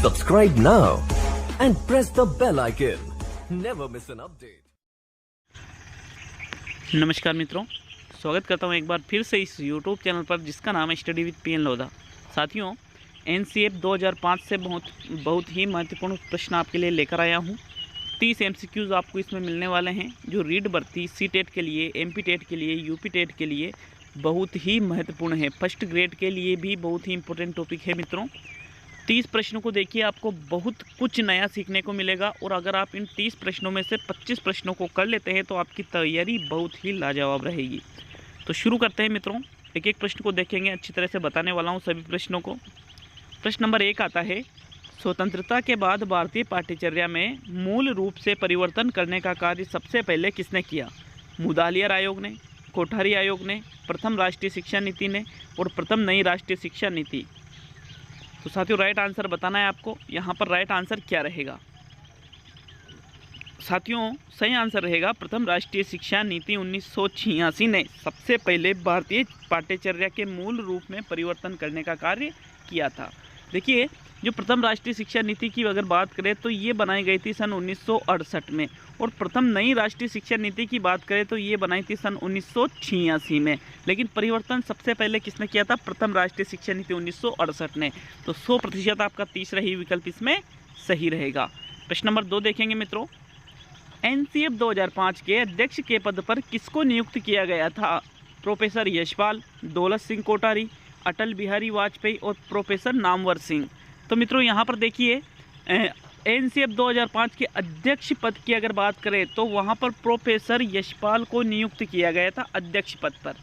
Subscribe now and press the bell icon. Never miss an update. नमस्कार मित्रों, स्वागत करता हूं एक बार फिर से इस YouTube चैनल पर जिसका नाम है स्टडी विद पीएन लोधा। साथियों, एनसीएफ 2005 से बहुत ही महत्वपूर्ण प्रश्न आपके लिए लेकर आया हूं। 30 एमसीक्यूज़ आपको इसमें मिलने वाले हैं जो रीड भर्ती, सी टेट के लिए, एमपी टेट के लिए, यूपी टेट के लिए बहुत ही महत्वपूर्ण है। फर्स्ट ग्रेड के लिए भी बहुत ही इंपॉर्टेंट टॉपिक है मित्रों। 30 प्रश्नों को देखिए, आपको बहुत कुछ नया सीखने को मिलेगा और अगर आप इन 30 प्रश्नों में से 25 प्रश्नों को कर लेते हैं तो आपकी तैयारी बहुत ही लाजवाब रहेगी। तो शुरू करते हैं मित्रों, एक एक प्रश्न को देखेंगे, अच्छी तरह से बताने वाला हूं सभी प्रश्नों को। प्रश्न नंबर 1 आता है, स्वतंत्रता के बाद भारतीय पाठ्यचर्या में मूल रूप से परिवर्तन करने का कार्य सबसे पहले किसने किया? मुदालियार आयोग ने, कोठारी आयोग ने, प्रथम राष्ट्रीय शिक्षा नीति ने और प्रथम नई राष्ट्रीय शिक्षा नीति। तो साथियों, राइट आंसर बताना है आपको। यहाँ पर राइट आंसर क्या रहेगा? साथियों, सही आंसर रहेगा प्रथम राष्ट्रीय शिक्षा नीति 1986 ने सबसे पहले भारतीय पाठ्यचर्या के मूल रूप में परिवर्तन करने का कार्य किया था। देखिए, जो प्रथम राष्ट्रीय शिक्षा नीति की अगर बात करें तो ये बनाई गई थी सन 1968 में और प्रथम नई राष्ट्रीय शिक्षा नीति की बात करें तो ये बनाई थी सन 1986 में। लेकिन परिवर्तन सबसे पहले किसने किया था? प्रथम राष्ट्रीय शिक्षा नीति 1968 ने। तो 100% आपका तीसरा ही विकल्प इसमें सही रहेगा। प्रश्न नंबर 2 देखेंगे मित्रों, एनसीएफ 2005 के अध्यक्ष के पद पर किसको नियुक्त किया गया था? प्रोफेसर यशपाल, दौलत सिंह कोठारी, अटल बिहारी वाजपेयी और प्रोफेसर नामवर सिंह। तो मित्रों, यहाँ पर देखिए, एनसीएफ 2005 के अध्यक्ष पद की अगर बात करें तो वहाँ पर प्रोफेसर यशपाल को नियुक्त किया गया था अध्यक्ष पद पर।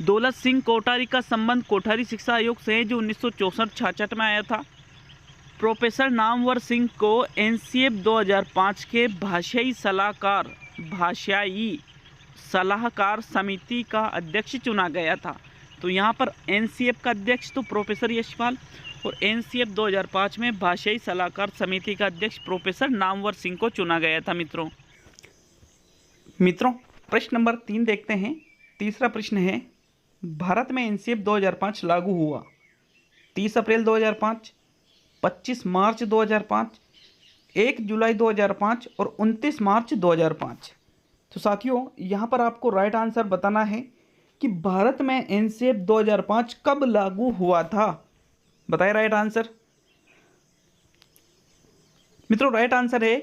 दौलत सिंह कोठारी का संबंध कोठारी शिक्षा आयोग से है जो 1964-66 में आया था। प्रोफेसर नामवर सिंह को एनसीएफ 2005 के भाषाई सलाहकार समिति का अध्यक्ष चुना गया था। तो यहाँ पर एनसीएफ का अध्यक्ष तो प्रोफेसर यशपाल और एनसीएफ 2005 में भाषाई सलाहकार समिति का अध्यक्ष प्रोफेसर नामवर सिंह को चुना गया था। मित्रों, प्रश्न नंबर 3 देखते हैं। तीसरा प्रश्न है, भारत में एनसीएफ 2005 लागू हुआ 30 अप्रैल 2005, 25 मार्च 2005, 1 जुलाई 2005 और 29 मार्च 2005। तो साथियों, यहाँ पर आपको राइट आंसर बताना है कि भारत में एनसीएफ 2005 कब लागू हुआ था। बताइए राइट आंसर। मित्रों, राइट आंसर है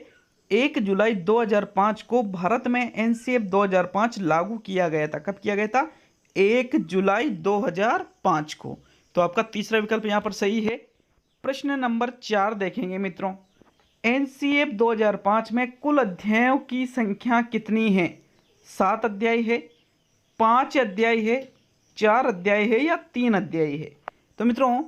1 जुलाई 2005 को भारत में एनसीएफ 2005 लागू किया गया था। कब किया गया था? 1 जुलाई 2005 को। तो आपका तीसरा विकल्प यहाँ पर सही है। प्रश्न नंबर 4 देखेंगे मित्रों, एनसीएफ 2005 में कुल अध्यायों की संख्या कितनी है? 7 अध्याय है, 5 अध्याय है, 4 अध्याय है या 3 अध्याय है? तो मित्रों,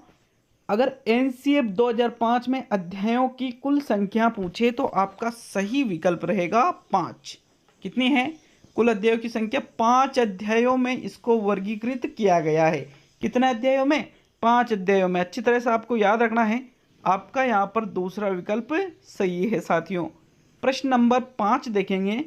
अगर एनसीएफ 2005 में अध्यायों की कुल संख्या पूछे तो आपका सही विकल्प रहेगा 5। कितनी है कुल अध्यायों की संख्या? 5 अध्यायों में इसको वर्गीकृत किया गया है। कितने अध्यायों में? 5 अध्यायों में। अच्छी तरह से आपको याद रखना है, आपका यहाँ पर दूसरा विकल्प सही है साथियों। प्रश्न नंबर 5 देखेंगे,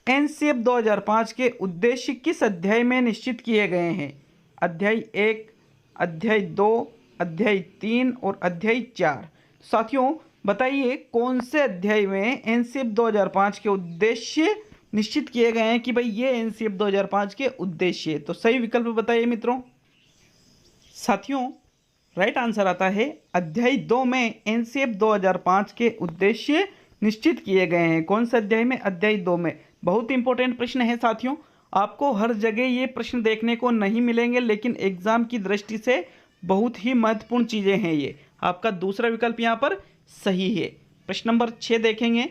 एनसीएफ 2005 के उद्देश्य किस अध्याय में निश्चित किए गए हैं? अध्याय 1, अध्याय 2, अध्याय 3 और अध्याय 4। साथियों, बताइए कौन से अध्याय में एनसीएफ 2005 के उद्देश्य निश्चित किए गए हैं कि भाई ये एनसीएफ 2005 के उद्देश्य है? तो सही विकल्प बताइए मित्रों। साथियों, राइट आंसर आता है अध्याय 2 में एनसीएफ 2005 के उद्देश्य निश्चित किए गए हैं। कौन से अध्याय में? अध्याय 2 में। बहुत इंपॉर्टेंट प्रश्न है साथियों, आपको हर जगह ये प्रश्न देखने को नहीं मिलेंगे, लेकिन एग्जाम की दृष्टि से बहुत ही महत्वपूर्ण चीज़ें हैं ये। आपका दूसरा विकल्प यहाँ पर सही है। प्रश्न नंबर 6 देखेंगे,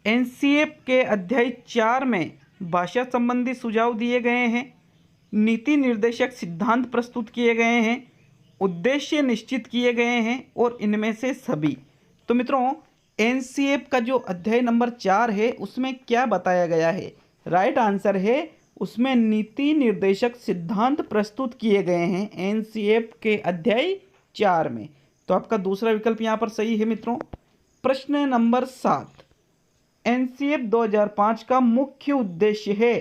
एनसीएफ के अध्याय 4 में भाषा संबंधी सुझाव दिए गए हैं, नीति निर्देशक सिद्धांत प्रस्तुत किए गए हैं, उद्देश्य निश्चित किए गए हैं और इनमें से सभी। तो मित्रों, एनसीएफ का जो अध्याय नंबर 4 है उसमें क्या बताया गया है? राइट आंसर है उसमें नीति निर्देशक सिद्धांत प्रस्तुत किए गए हैं एनसीएफ के अध्याय 4 में। तो आपका दूसरा विकल्प यहाँ पर सही है मित्रों। प्रश्न नंबर 7, एनसीएफ 2005 का मुख्य उद्देश्य है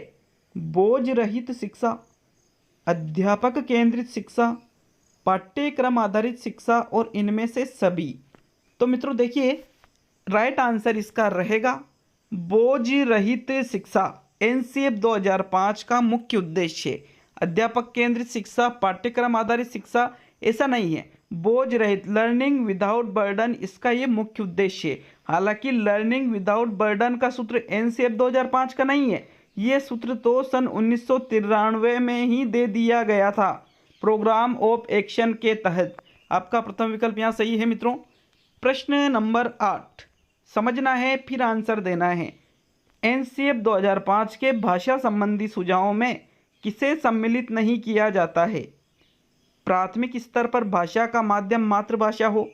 बोझ रहित शिक्षा, अध्यापक केंद्रित शिक्षा, पाठ्यक्रम आधारित शिक्षा और इनमें से सभी। तो मित्रों देखिए, राइट आंसर इसका रहेगा बोझ रहित शिक्षा। एनसीएफ 2005 का मुख्य उद्देश्य अध्यापक केंद्रित शिक्षा, पाठ्यक्रम आधारित शिक्षा, ऐसा नहीं है। बोझ रहित, लर्निंग विदाउट बर्डन, इसका ये मुख्य उद्देश्य है। हालांकि लर्निंग विदाउट बर्डन का सूत्र एनसीएफ 2005 का नहीं है, ये सूत्र तो सन 1993 में ही दे दिया गया था प्रोग्राम ऑफ एक्शन के तहत। आपका प्रथम विकल्प यहाँ सही है मित्रों। प्रश्न नंबर 8 समझना है फिर आंसर देना है। एनसीएफ 2005 के भाषा संबंधी सुझावों में किसे सम्मिलित नहीं किया जाता है? प्राथमिक स्तर पर भाषा का माध्यम मातृभाषा हो,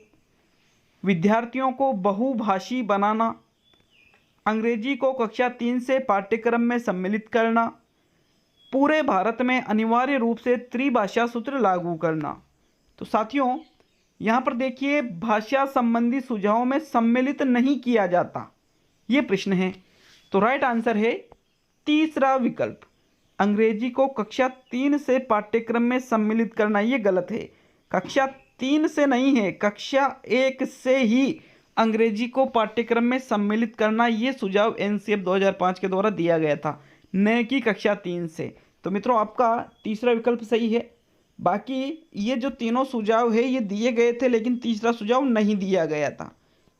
विद्यार्थियों को बहुभाषी बनाना, अंग्रेजी को कक्षा 3 से पाठ्यक्रम में सम्मिलित करना, पूरे भारत में अनिवार्य रूप से त्रिभाषा सूत्र लागू करना। तो साथियों यहाँ पर देखिए, भाषा संबंधी सुझावों में सम्मिलित नहीं किया जाता, ये प्रश्न है। तो राइट आंसर है तीसरा विकल्प, अंग्रेजी को कक्षा 3 से पाठ्यक्रम में सम्मिलित करना। ये गलत है, कक्षा 3 से नहीं है, कक्षा 1 से ही अंग्रेजी को पाठ्यक्रम में सम्मिलित करना, ये सुझाव एनसीएफ 2005 के द्वारा दिया गया था, न कि कक्षा 3 से। तो मित्रों आपका तीसरा विकल्प सही है। बाकी ये जो तीनों सुझाव है ये दिए गए थे, लेकिन तीसरा सुझाव नहीं दिया गया था।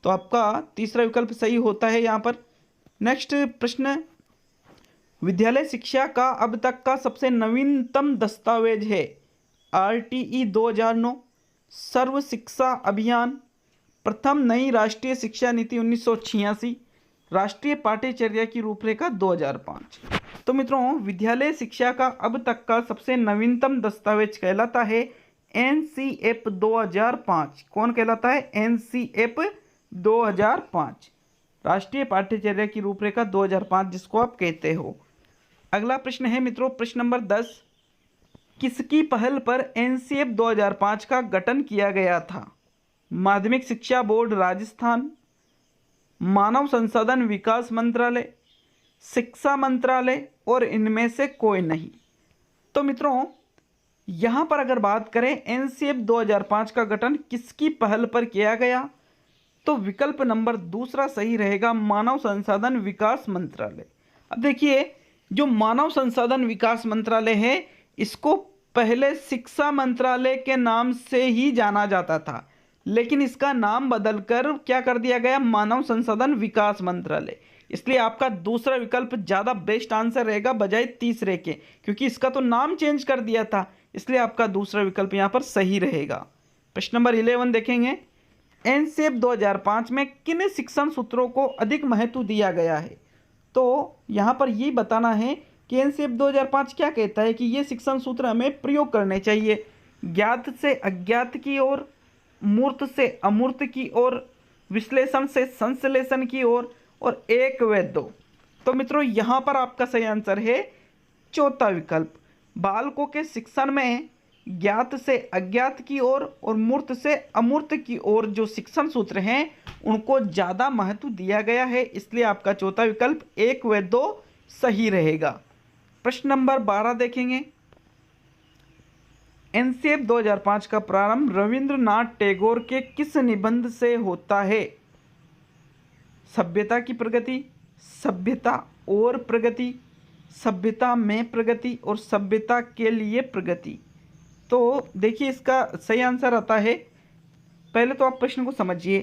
तो आपका तीसरा विकल्प सही होता है यहाँ पर। नेक्स्ट प्रश्न, विद्यालय शिक्षा का अब तक का सबसे नवीनतम दस्तावेज है आरटीई 2009, सर्व शिक्षा अभियान, प्रथम नई राष्ट्रीय शिक्षा नीति 1986, राष्ट्रीय पाठ्यचर्या की रूपरेखा 2005। तो मित्रों विद्यालय शिक्षा का अब तक का सबसे नवीनतम दस्तावेज कहलाता है एनसीएफ 2005। कौन कहलाता है? एनसीएफ 2005, राष्ट्रीय पाठ्यचर्या की रूपरेखा 2005, जिसको आप कहते हो। अगला प्रश्न है मित्रों, प्रश्न नंबर 10, किसकी पहल पर एनसीएफ 2005 का गठन किया गया था? माध्यमिक शिक्षा बोर्ड राजस्थान, मानव संसाधन विकास मंत्रालय, शिक्षा मंत्रालय, और इनमें से कोई नहीं। तो मित्रों यहाँ पर अगर बात करें एनसीएफ 2005 का गठन किसकी पहल पर किया गया, तो विकल्प नंबर दूसरा सही रहेगा, मानव संसाधन विकास मंत्रालय। अब देखिए, जो मानव संसाधन विकास मंत्रालय है इसको पहले शिक्षा मंत्रालय के नाम से ही जाना जाता था, लेकिन इसका नाम बदलकर क्या कर दिया गया? मानव संसाधन विकास मंत्रालय। इसलिए आपका दूसरा विकल्प ज़्यादा बेस्ट आंसर रहेगा बजाय तीसरे के, क्योंकि इसका तो नाम चेंज कर दिया था, इसलिए आपका दूसरा विकल्प यहाँ पर सही रहेगा। प्रश्न नंबर 11 देखेंगे, एनसीएफ 2005 में किन शिक्षण सूत्रों को अधिक महत्व दिया गया है? तो यहाँ पर ये बताना है कि एनसीएफ 2005 क्या कहता है कि ये शिक्षण सूत्र हमें प्रयोग करने चाहिए। ज्ञात से अज्ञात की ओर, मूर्त से अमूर्त की ओर, विश्लेषण से संश्लेषण की ओर, और एक व दो। तो मित्रों यहाँ पर आपका सही आंसर है चौथा विकल्प। बालकों के शिक्षण में ज्ञात से अज्ञात की ओर और मूर्त से अमूर्त की ओर जो शिक्षण सूत्र हैं उनको ज़्यादा महत्व दिया गया है, इसलिए आपका चौथा विकल्प 1 व 2 सही रहेगा। प्रश्न नंबर 12 देखेंगे, एनसीएफ 2005 का प्रारंभ रविंद्रनाथ टैगोर के किस निबंध से होता है? सभ्यता की प्रगति, सभ्यता और प्रगति, सभ्यता में प्रगति, और सभ्यता के लिए प्रगति। तो देखिए इसका सही आंसर आता है, पहले तो आप प्रश्न को समझिए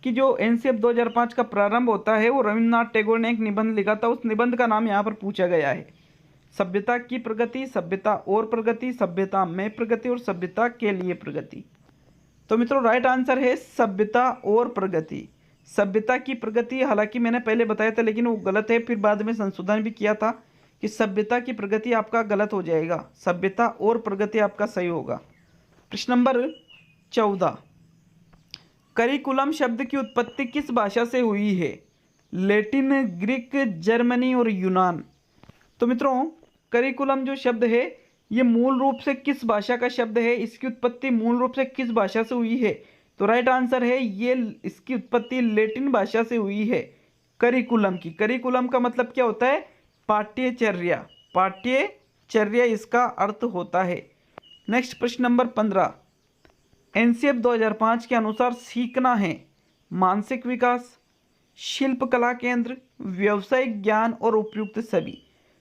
कि जो एनसीएफ 2005 का प्रारंभ होता है वो रविंद्रनाथ टैगोर ने एक निबंध लिखा था, उस निबंध का नाम यहाँ पर पूछा गया है। सभ्यता की प्रगति, सभ्यता और प्रगति, सभ्यता में प्रगति, और सभ्यता के लिए प्रगति। तो मित्रों राइट आंसर है सभ्यता और प्रगति। सभ्यता की प्रगति हालांकि मैंने पहले बताया था लेकिन वो गलत है, फिर बाद में संशोधन भी किया था कि सभ्यता की प्रगति आपका गलत हो जाएगा, सभ्यता और प्रगति आपका सही होगा। प्रश्न नंबर 14, करिकुलम शब्द की उत्पत्ति किस भाषा से हुई है? लैटिन, ग्रीक, जर्मनी और यूनान। तो मित्रों करिकुलम जो शब्द है ये मूल रूप से किस भाषा का शब्द है? इसकी उत्पत्ति मूल रूप से किस भाषा से हुई है? तो राइट आंसर है ये, इसकी उत्पत्ति लैटिन भाषा से हुई है करिकुलम की। करिकुलम का मतलब क्या होता है? पाठ्यचर्या, पाठ्यचर्या इसका अर्थ होता है। नेक्स्ट प्रश्न नंबर 15, एनसीएफ 2005 के अनुसार सीखना है मानसिक विकास, शिल्पकला केंद्र, व्यवसायिक ज्ञान और उपयुक्त सभी।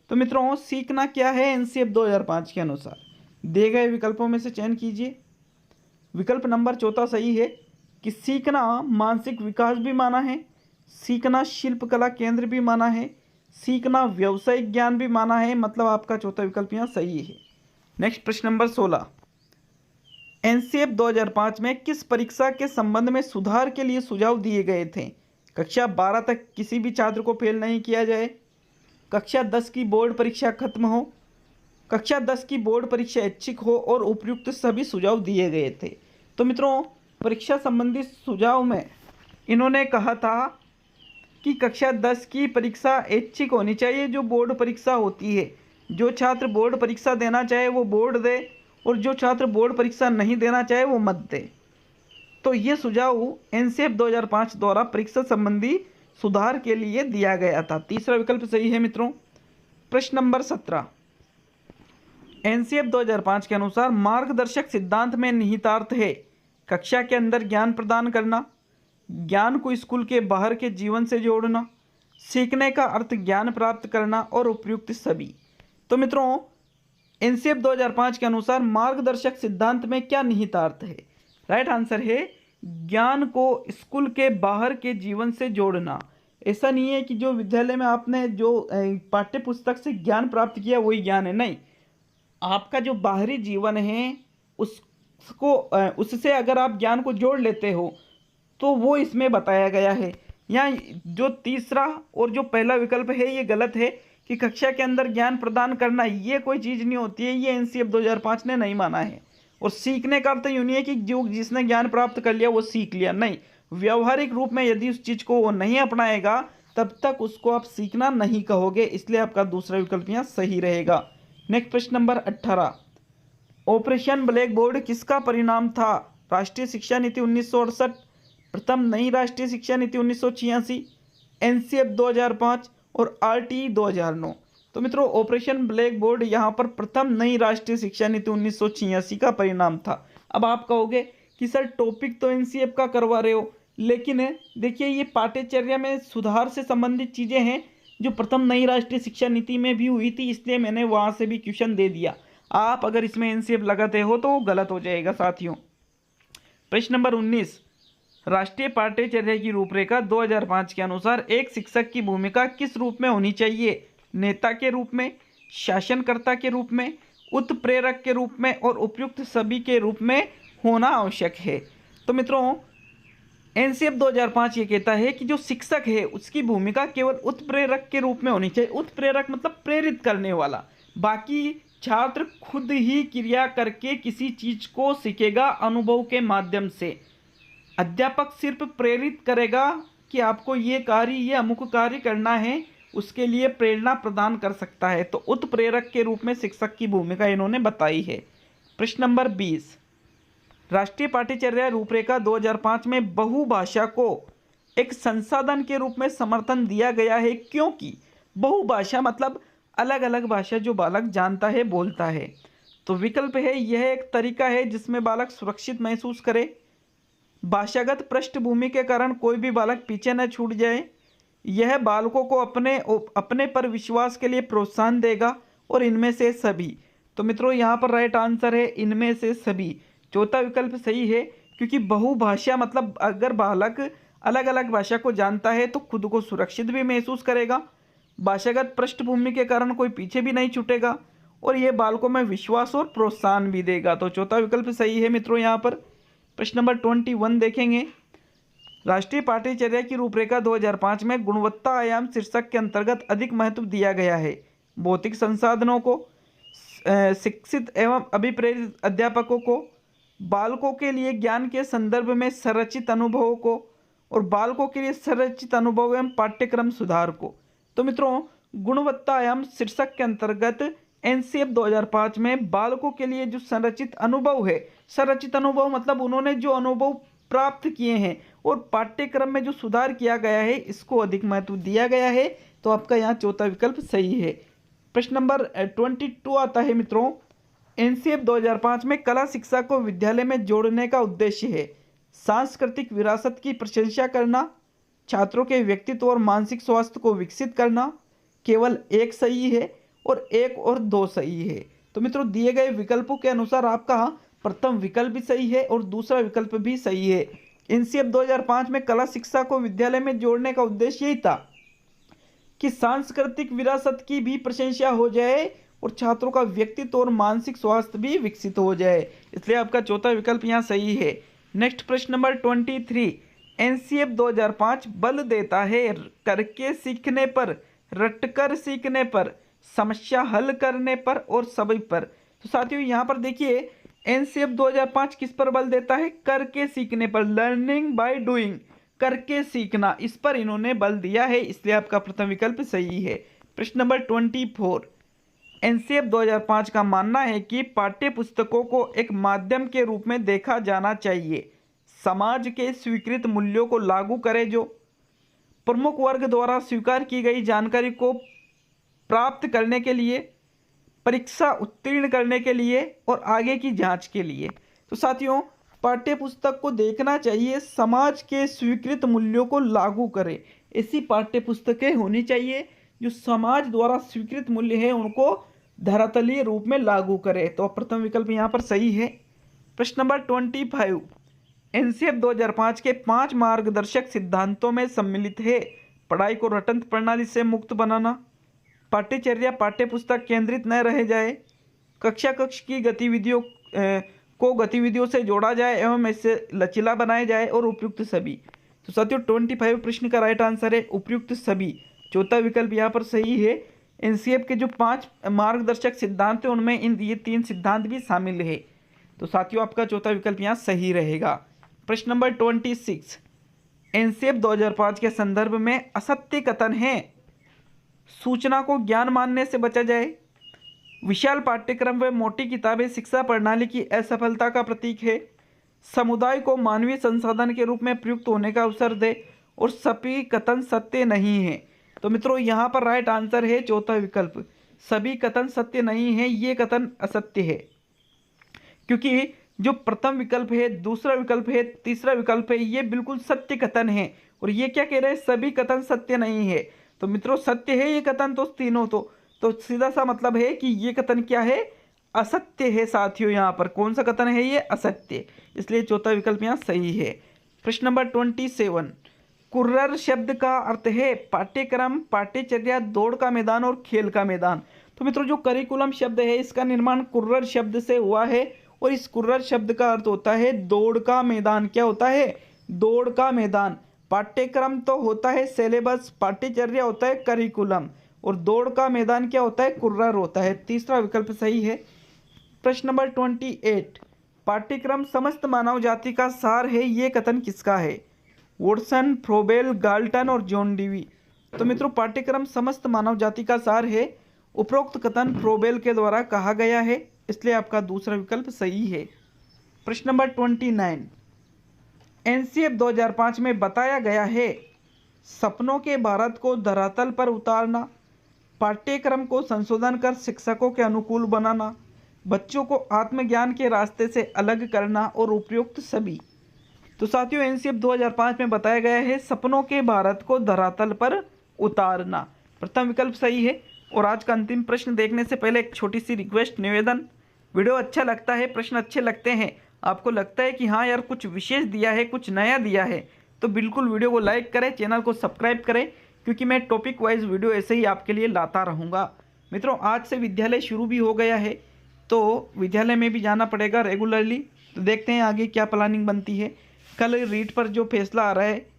तो मित्रों सीखना क्या है एनसीएफ 2005 के अनुसार? दिए गए विकल्पों में से चयन कीजिए। विकल्प नंबर चौथा सही है कि सीखना मानसिक विकास भी माना है, सीखना शिल्पकला केंद्र भी माना है, सीखना व्यवसायिक ज्ञान भी माना है, मतलब आपका चौथा विकल्प यहाँ सही है। नेक्स्ट प्रश्न नंबर 16, एनसीएफ 2005 में किस परीक्षा के संबंध में सुधार के लिए सुझाव दिए गए थे? कक्षा 12 तक किसी भी छात्र को फेल नहीं किया जाए, कक्षा 10 की बोर्ड परीक्षा खत्म हो, कक्षा 10 की बोर्ड परीक्षा ऐच्छिक हो और उपयुक्त सभी सुझाव दिए गए थे। तो मित्रों परीक्षा संबंधी सुझाव में इन्होंने कहा था कि कक्षा 10 की परीक्षा ऐच्छिक होनी चाहिए, जो बोर्ड परीक्षा होती है। जो छात्र बोर्ड परीक्षा देना चाहे वो बोर्ड दे और जो छात्र बोर्ड परीक्षा नहीं देना चाहे वो मत दे। तो ये सुझाव एनसीएफ 2005 द्वारा परीक्षा संबंधी सुधार के लिए दिया गया था। तीसरा विकल्प सही है मित्रों। प्रश्न नंबर 17, एनसीएफ 2005 के अनुसार मार्गदर्शक सिद्धांत में निहितार्थ है कक्षा के अंदर ज्ञान प्रदान करना, ज्ञान को स्कूल के बाहर के जीवन से जोड़ना, सीखने का अर्थ ज्ञान प्राप्त करना और उपयुक्त सभी। तो मित्रों एनसीएफ 2005 के अनुसार मार्गदर्शक सिद्धांत में क्या निहितार्थ है? राइट आंसर है ज्ञान को स्कूल के बाहर के जीवन से जोड़ना। ऐसा नहीं है कि जो विद्यालय में आपने जो पाठ्य पुस्तक से ज्ञान प्राप्त किया वही ज्ञान है, नहीं। आपका जो बाहरी जीवन है उससे अगर आप ज्ञान को जोड़ लेते हो तो वो इसमें बताया गया है। यहाँ जो तीसरा और जो पहला विकल्प है ये गलत है कि कक्षा के अंदर ज्ञान प्रदान करना, ये कोई चीज़ नहीं होती है, ये एनसीएफ 2005 ने नहीं माना है। और सीखने का अर्थ यूँ नहीं है कि जो जिसने ज्ञान प्राप्त कर लिया वो सीख लिया, नहीं। व्यवहारिक रूप में यदि उस चीज़ को वो नहीं अपनाएगा तब तक उसको आप सीखना नहीं कहोगे, इसलिए आपका दूसरा विकल्प यहाँ सही रहेगा। नेक्स्ट प्रश्न नंबर 18, ऑपरेशन ब्लैक बोर्ड किसका परिणाम था? राष्ट्रीय शिक्षा नीति 1968, प्रथम नई राष्ट्रीय शिक्षा नीति 1986, एनसीएफ 2005 और आरटीई 2009। तो मित्रों ऑपरेशन ब्लैक बोर्ड यहाँ पर प्रथम नई राष्ट्रीय शिक्षा नीति 1986 का परिणाम था। अब आप कहोगे कि सर टॉपिक तो एनसीएफ का करवा रहे हो, लेकिन देखिए ये पाठ्यचर्या में सुधार से संबंधित चीज़ें हैं जो प्रथम नई राष्ट्रीय शिक्षा नीति में भी हुई थी, इसलिए मैंने वहाँ से भी क्वेश्चन दे दिया। आप अगर इसमें एनसीएफ लगाते हो तो गलत हो जाएगा साथियों। प्रश्न नंबर 19, राष्ट्रीय पाठ्यचर्या की रूपरेखा 2005 के अनुसार एक शिक्षक की भूमिका किस रूप में होनी चाहिए? नेता के रूप में, शासनकर्ता के रूप में, उत्प्रेरक के रूप में और उपयुक्त सभी के रूप में होना आवश्यक है। तो मित्रों एनसीएफ 2005 ये कहता है कि जो शिक्षक है उसकी भूमिका केवल उत्प्रेरक के रूप में होनी चाहिए। उत्प्रेरक मतलब प्रेरित करने वाला, बाकी छात्र खुद ही क्रिया करके किसी चीज को सीखेगा अनुभव के माध्यम से। अध्यापक सिर्फ प्रेरित करेगा कि आपको ये अमुक कार्य करना है, उसके लिए प्रेरणा प्रदान कर सकता है। तो उत्प्रेरक के रूप में शिक्षक की भूमिका इन्होंने बताई है। प्रश्न नंबर 20, राष्ट्रीय पाठ्यचर्या रूपरेखा 2005 में बहुभाषा को एक संसाधन के रूप में समर्थन दिया गया है, क्योंकि बहुभाषा मतलब अलग अलग भाषा जो बालक जानता है, बोलता है। तो विकल्प है यह एक तरीका है जिसमें बालक सुरक्षित महसूस करे, भाषागत पृष्ठभूमि के कारण कोई भी बालक पीछे न छूट जाए, यह बालकों को अपने पर विश्वास के लिए प्रोत्साहन देगा, और इनमें से सभी। तो मित्रों यहाँ पर राइट आंसर है इनमें से सभी। चौथा विकल्प सही है, क्योंकि बहुभाषा मतलब अगर बालक अलग अलग भाषा को जानता है तो खुद को सुरक्षित भी महसूस करेगा, भाषागत पृष्ठभूमि के कारण कोई पीछे भी नहीं छूटेगा, और ये बालकों में विश्वास और प्रोत्साहन भी देगा। तो चौथा विकल्प सही है मित्रों यहाँ पर। प्रश्न नंबर 21 देखेंगे, राष्ट्रीय पाठ्यचर्या की रूपरेखा 2005 में गुणवत्ता आयाम शीर्षक के अंतर्गत अधिक महत्व दिया गया है। भौतिक संसाधनों को, शिक्षित एवं अभिप्रेरित अध्यापकों को, बालकों के लिए ज्ञान के संदर्भ में संरचित अनुभवों को, और बालकों के लिए संरचित अनुभव एवं पाठ्यक्रम सुधार को। तो मित्रों गुणवत्ता आयाम शीर्षक के अंतर्गत एनसीएफ 2005 में बालकों के लिए जो संरचित अनुभव है, संरचित अनुभव मतलब उन्होंने जो अनुभव प्राप्त किए हैं और पाठ्यक्रम में जो सुधार किया गया है, इसको अधिक महत्व दिया गया है। तो आपका यहाँ चौथा विकल्प सही है। प्रश्न नंबर 22 आता है मित्रों, एनसीएफ 2005 में कला शिक्षा को विद्यालय में जोड़ने का उद्देश्य है सांस्कृतिक विरासत की प्रशंसा करना, छात्रों के व्यक्तित्व और मानसिक स्वास्थ्य को विकसित करना। केवल एक सही है और एक और दो सही है। तो मित्रों दिए गए विकल्पों के अनुसार आपका प्रथम विकल्प भी सही है और दूसरा विकल्प भी सही है। एनसीएफ 2005 में कला शिक्षा को विद्यालय में जोड़ने का उद्देश्य यही था कि सांस्कृतिक विरासत की भी प्रशंसा हो जाए और छात्रों का व्यक्तित्व और मानसिक स्वास्थ्य भी विकसित हो जाए, इसलिए आपका चौथा विकल्प यहाँ सही है। नेक्स्ट प्रश्न नंबर 23, एनसीएफ 2005 बल देता है करके सीखने पर, रटकर सीखने पर, समस्या हल करने पर और सभी पर। तो साथियों यहाँ पर देखिए एनसीएफ 2005 किस पर बल देता है? करके सीखने पर, लर्निंग बाय डूइंग, करके सीखना, इस पर इन्होंने बल दिया है, इसलिए आपका प्रथम विकल्प सही है। प्रश्न नंबर 24, एनसीएफ 2005 का मानना है कि पाठ्य पुस्तकों को एक माध्यम के रूप में देखा जाना चाहिए, समाज के स्वीकृत मूल्यों को लागू करे, जो प्रमुख वर्ग द्वारा स्वीकार की गई जानकारी को प्राप्त करने के लिए, परीक्षा उत्तीर्ण करने के लिए और आगे की जांच के लिए। तो साथियों पाठ्य पुस्तक को देखना चाहिए समाज के स्वीकृत मूल्यों को लागू करे, ऐसी पाठ्य पुस्तकें होनी चाहिए जो समाज द्वारा स्वीकृत मूल्य है उनको धरातलीय रूप में लागू करे। तो प्रथम विकल्प यहाँ पर सही है। प्रश्न नंबर 25, एनसीएफ 2005 के 5 मार्गदर्शक सिद्धांतों में सम्मिलित है पढ़ाई को रटंत प्रणाली से मुक्त बनाना, पाठ्यचर्या पाठ्य पुस्तक केंद्रित न रह जाए, कक्षा कक्ष की गतिविधियों को गतिविधियों से जोड़ा जाए एवं इसे लचीला बनाया जाए और उपयुक्त सभी। तो साथियों 25 प्रश्न का राइट आंसर है उपयुक्त सभी, चौथा विकल्प यहाँ पर सही है। एनसीएफ के जो 5 मार्गदर्शक सिद्धांत हैं उनमें ये 3 सिद्धांत भी शामिल है। तो साथियों आपका चौथा विकल्प यहाँ सही रहेगा। प्रश्न नंबर 26, एनसीएफ 2005 के संदर्भ में असत्य कथन है, सूचना को ज्ञान मानने से बचा जाए, विशाल पाठ्यक्रम व मोटी किताबें शिक्षा प्रणाली की असफलता का प्रतीक है, समुदाय को मानवीय संसाधन के रूप में प्रयुक्त होने का अवसर दे और सभी कथन सत्य नहीं है। तो मित्रों यहाँ पर राइट आंसर है चौथा विकल्प, सभी कथन सत्य नहीं है, ये कथन असत्य है, क्योंकि जो प्रथम विकल्प है, दूसरा विकल्प है, तीसरा विकल्प है, ये बिल्कुल सत्य कथन है और ये क्या कह रहे हैं? सभी कथन सत्य नहीं है। तो मित्रों सत्य है ये कथन तो तीनों, तो सीधा सा मतलब है कि ये कथन क्या है? असत्य है। साथियों यहाँ पर कौन सा कथन है? ये असत्य, इसलिए चौथा विकल्प यहाँ सही है। प्रश्न नंबर 27, कुर्रर शब्द का अर्थ है पाठ्यक्रम, पाठ्यचर्या, दौड़ का मैदान और खेल का मैदान। तो मित्रों जो करिकुलम शब्द है इसका निर्माण कुर्रर शब्द से हुआ है और इस कुर्रर शब्द का अर्थ होता है दौड़ का मैदान। क्या होता है? दौड़ का मैदान। पाठ्यक्रम तो होता है सिलेबस, पाठ्यचर्या होता है करिकुलम और दौड़ का मैदान क्या होता है? कुर्रर होता है। तीसरा विकल्प सही है। प्रश्न नंबर 28, पाठ्यक्रम समस्त मानव जाति का सार है, ये कथन किसका है? वॉटसन, फ्रोबेल, गाल्टन और जॉन डीवी। तो मित्रों पाठ्यक्रम समस्त मानव जाति का सार है, उपरोक्त कथन फ्रोबेल के द्वारा कहा गया है, इसलिए आपका दूसरा विकल्प सही है। प्रश्न नंबर 29, एनसीएफ 2005 में बताया गया है सपनों के भारत को धरातल पर उतारना, पाठ्यक्रम को संशोधन कर शिक्षकों के अनुकूल बनाना, बच्चों को आत्मज्ञान के रास्ते से अलग करना और उपयुक्त सभी। तो साथियों एनसीएफ 2005 में बताया गया है सपनों के भारत को धरातल पर उतारना, प्रथम विकल्प सही है। और आज का अंतिम प्रश्न देखने से पहले एक छोटी सी रिक्वेस्ट, निवेदन, वीडियो अच्छा लगता है, प्रश्न अच्छे लगते हैं, आपको लगता है कि हाँ यार कुछ विशेष दिया है, कुछ नया दिया है, तो बिल्कुल वीडियो को लाइक करें, चैनल को सब्सक्राइब करें, क्योंकि मैं टॉपिक वाइज वीडियो ऐसे ही आपके लिए लाता रहूँगा। मित्रों आज से विद्यालय शुरू भी हो गया है, तो विद्यालय में भी जाना पड़ेगा रेगुलरली। तो देखते हैं आगे क्या प्लानिंग बनती है। कल रीट पर जो फैसला आ रहा है,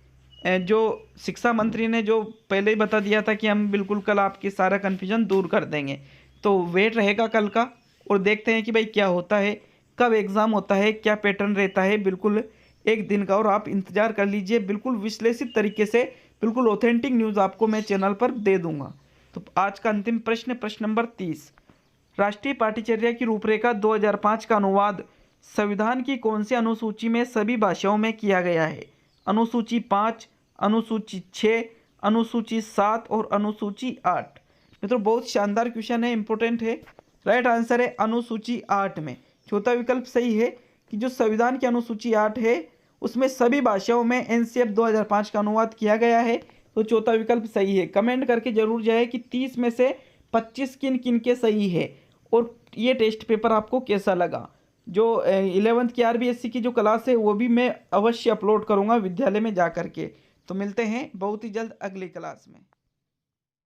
जो शिक्षा मंत्री ने जो पहले ही बता दिया था कि हम बिल्कुल कल आपकी सारा कन्फ्यूजन दूर कर देंगे, तो वेट रहेगा कल का और देखते हैं कि भाई क्या होता है, कब एग्ज़ाम होता है, क्या पैटर्न रहता है, बिल्कुल एक दिन का। और आप इंतज़ार कर लीजिए, बिल्कुल विश्लेषित तरीके से, बिल्कुल ऑथेंटिक न्यूज़ आपको मैं चैनल पर दे दूंगा। तो आज का अंतिम प्रश्न, प्रश्न नंबर 30, राष्ट्रीय पाठ्यचर्या की रूपरेखा 2005 का अनुवाद संविधान की कौन सी अनुसूची में सभी भाषाओं में किया गया है? अनुसूची 5, अनुसूची 6, अनुसूची 7 और अनुसूची 8। मित्रों बहुत शानदार क्वेश्चन है, इंपॉर्टेंट है, राइट आंसर है अनुसूची 8 में। चौथा विकल्प सही है कि जो संविधान की अनुसूची 8 है उसमें सभी भाषाओं में एनसीएफ 2005 का अनुवाद किया गया है। तो चौथा विकल्प सही है। कमेंट करके जरूर जाए कि 30 में से 25 किन किन के सही है और ये टेस्ट पेपर आपको कैसा लगा। जो 11th की आरबीएससी की जो क्लास है वो भी मैं अवश्य अपलोड करूँगा विद्यालय में जा करके। तो मिलते हैं बहुत ही जल्द अगली क्लास में।